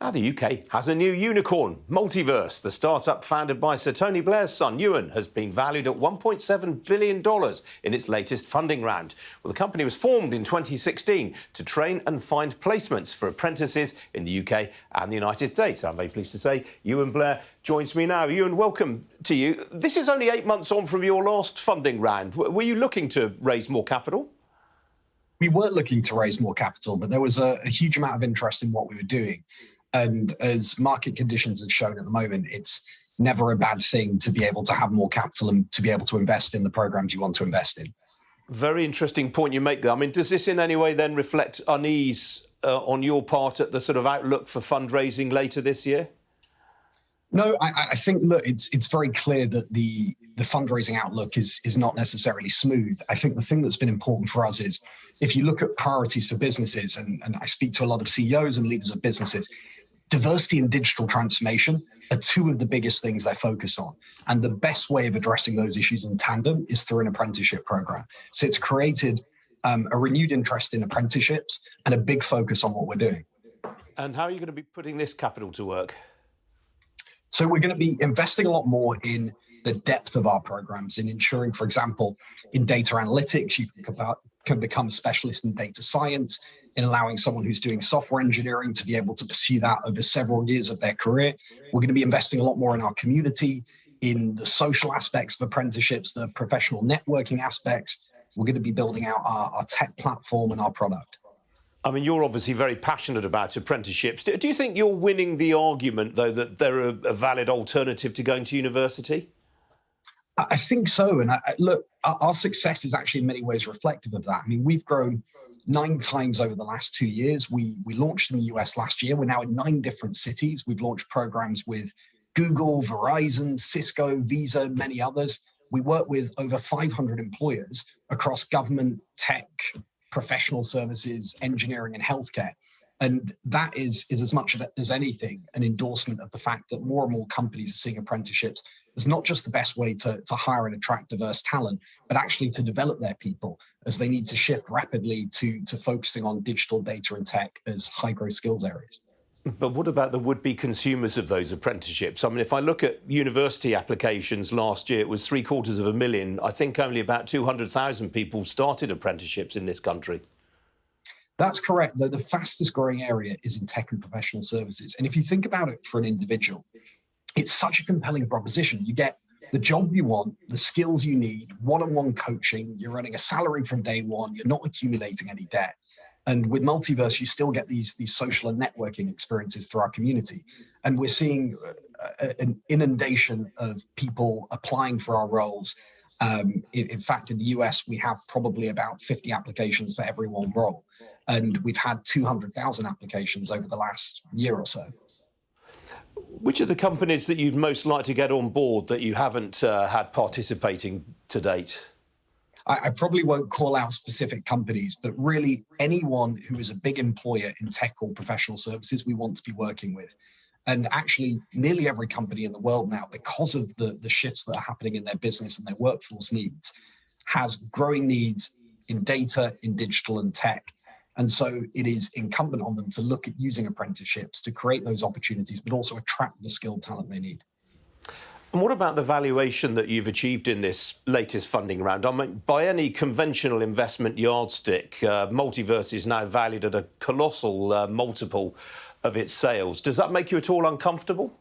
Now the UK has a new unicorn, Multiverse. The startup founded by Sir Tony Blair's son, Euan, has been valued at $1.7 billion in its latest funding round. Well, the company was formed in 2016 to train and find placements for apprentices in the UK and the United States. I'm very pleased to say Euan Blair joins me now. Euan, welcome to you. This is only 8 months on from your last funding round. Were you looking to raise more capital? We weren't looking to raise more capital, but there was a huge amount of interest in what we were doing. And as market conditions have shown at the moment, it's never a bad thing to be able to have more capital and to be able to invest in the programs you want to invest in. Very interesting point you make there. I mean, does this in any way then reflect unease on your part at the sort of outlook for fundraising later this year? No, I think, look, it's very clear that the fundraising outlook is not necessarily smooth. I think the thing that's been important for us is if you look at priorities for businesses, and I speak to a lot of CEOs and leaders of businesses, diversity and digital transformation are two of the biggest things they focus on. And the best way of addressing those issues in tandem is through an apprenticeship program. So it's created a renewed interest in apprenticeships and a big focus on what we're doing. And how are you going to be putting this capital to work? So we're going to be investing a lot more in the depth of our programs, in ensuring, for example, in data analytics, you can become a specialist in data science, in allowing someone who's doing software engineering to be able to pursue that over several years of their career. We're going to be investing a lot more in our community, in the social aspects of apprenticeships, the professional networking aspects. We're going to be building out our tech platform and our product. I mean, you're obviously very passionate about apprenticeships. Do you think you're winning the argument, though, that they're a valid alternative to going to university? I think so. And look, our success is actually in many ways reflective of that. I mean, we've grown 9 times over the last 2 years. We launched in the US last year. We're now in 9 different cities. We've launched programs with Google, Verizon, Cisco, Visa, many others. We work with over 500 employers across government, tech, professional services, engineering, and healthcare. And that is as much as anything an endorsement of the fact that more and more companies are seeing apprenticeships as not just the best way to hire and attract diverse talent, but actually to develop their people as they need to shift rapidly to focusing on digital data and tech as high growth skills areas. But what about the would-be consumers of those apprenticeships? I mean, if I look at university applications last year, it was 750,000. I think only about 200,000 people started apprenticeships in this country. That's correct. The fastest growing area is in tech and professional services. And if you think about it for an individual, it's such a compelling proposition. You get the job you want, the skills you need, one-on-one coaching, you're earning a salary from day one, you're not accumulating any debt. And with Multiverse, you still get these social and networking experiences through our community. And we're seeing an inundation of people applying for our roles. In fact, in the US, we have probably about 50 applications for every one role. And we've had 200,000 applications over the last year or so. Which are the companies that you'd most like to get on board that you haven't had participating to date? I probably won't call out specific companies, but really anyone who is a big employer in tech or professional services, we want to be working with. And actually, nearly every company in the world now, because of the shifts that are happening in their business and their workforce needs, has growing needs in data, in digital and tech. And so it is incumbent on them to look at using apprenticeships to create those opportunities, but also attract the skilled talent they need. And what about the valuation that you've achieved in this latest funding round? I mean, by any conventional investment yardstick, Multiverse is now valued at a colossal multiple of its sales. Does that make you at all uncomfortable?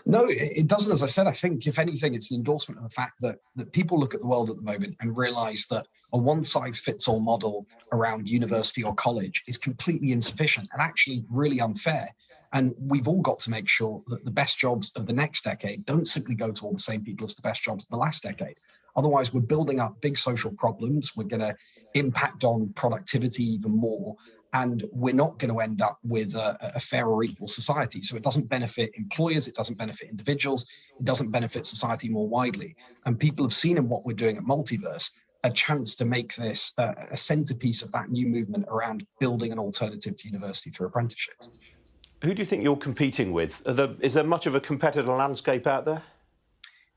No, it doesn't. As I said, I think, if anything, it's an endorsement of the fact that people look at the world at the moment and realise that a one-size-fits-all model around university or college is completely insufficient and actually really unfair. And we've all got to make sure that the best jobs of the next decade don't simply go to all the same people as the best jobs of the last decade. Otherwise, we're building up big social problems. We're going to impact on productivity even more. And we're not going to end up with a fair or equal society. So it doesn't benefit employers, it doesn't benefit individuals, it doesn't benefit society more widely. And people have seen in what we're doing at Multiverse a chance to make this a centerpiece of that new movement around building an alternative to university through apprenticeships. Who do you think you're competing with? Is there much of a competitive landscape out there?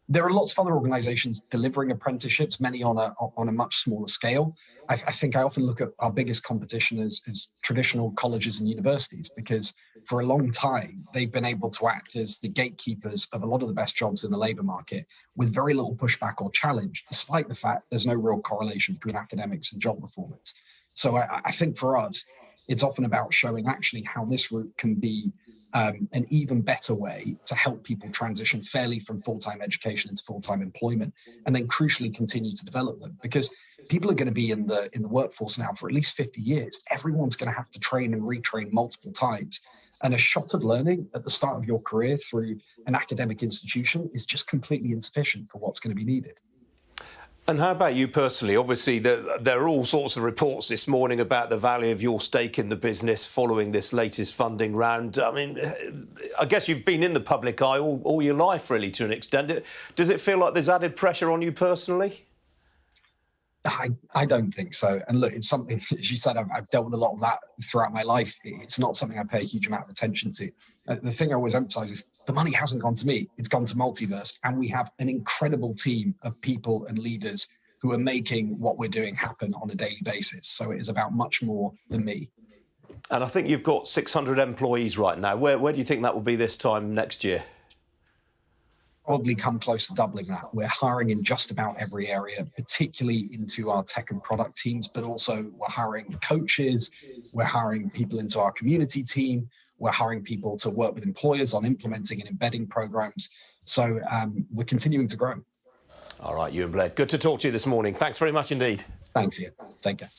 There are lots of other organizations delivering apprenticeships, many on a much smaller scale. I think I often look at our biggest competition as traditional colleges and universities, because for a long time, they've been able to act as the gatekeepers of a lot of the best jobs in the labour market with very little pushback or challenge, despite the fact there's no real correlation between academics and job performance. So I think for us, it's often about showing actually how this route can be an even better way to help people transition fairly from full-time education into full-time employment, and then crucially continue to develop them, because people are going to be in the workforce now for at least 50 years. Everyone's going to have to train and retrain multiple times. And a shot of learning at the start of your career through an academic institution is just completely insufficient for what's going to be needed. And how about you personally? Obviously, there are all sorts of reports this morning about the value of your stake in the business following this latest funding round. I mean, I guess you've been in the public eye all your life, really, to an extent. Does it feel like there's added pressure on you personally? I don't think so. And look, it's something, as you said, I've dealt with a lot of that throughout my life. It's not something I pay a huge amount of attention to. The thing I always emphasize is the money hasn't gone to me. It's gone to Multiverse. And we have an incredible team of people and leaders who are making what we're doing happen on a daily basis. So it is about much more than me. And I think you've got 600 employees right now. Where do you think that will be this time next year? Probably come close to doubling that. We're hiring in just about every area, particularly into our tech and product teams, but also we're hiring coaches, we're hiring people into our community team, we're hiring people to work with employers on implementing and embedding programs. So we're continuing to grow. All right, Euan Blair, good to talk to you this morning. Thanks very much indeed. Thanks, Ian. Take care.